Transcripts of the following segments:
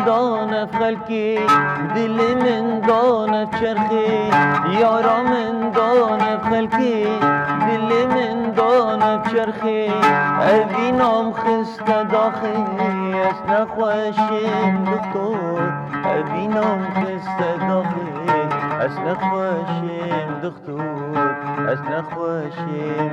دانه خلکی دل من دانه چرخی یارا من دانه خلکی دل من دانه چرخی اوینام خسته داخلی از نخوشیم دکتر اوینام خسته داخلی از نخوشیم دکتر از نخوشیم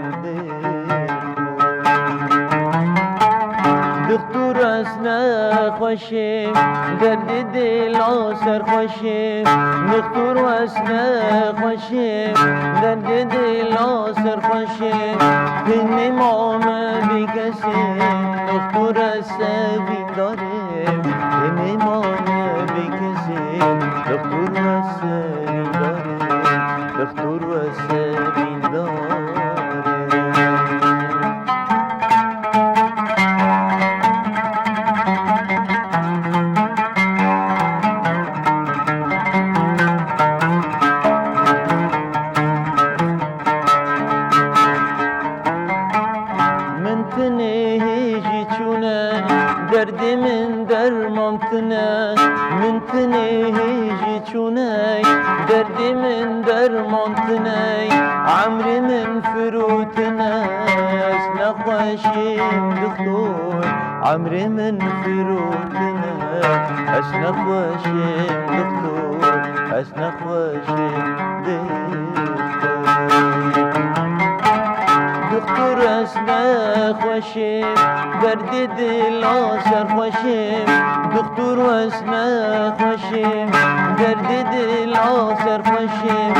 دکتر از نخوشیم درد دل آسر خوشیم دکتر از نخوشیم درد دل آسر خوشیم پن مام بکسیم دکتر از سبین داریم پن مام بکسیم دکتر از سبین داریم دکتر از سبین داریم درد من درمان تنه من تنه هیچی چونه درد من درمان تنه عمر من فروتنه از نخوشیم دکتر عمر من فروتنه از نخوشیم دکتر از نخوشیم دکتر از نخوشیم درد دل آسر خوشیم دکتر از نخوشیم درد دل آسر خوشیم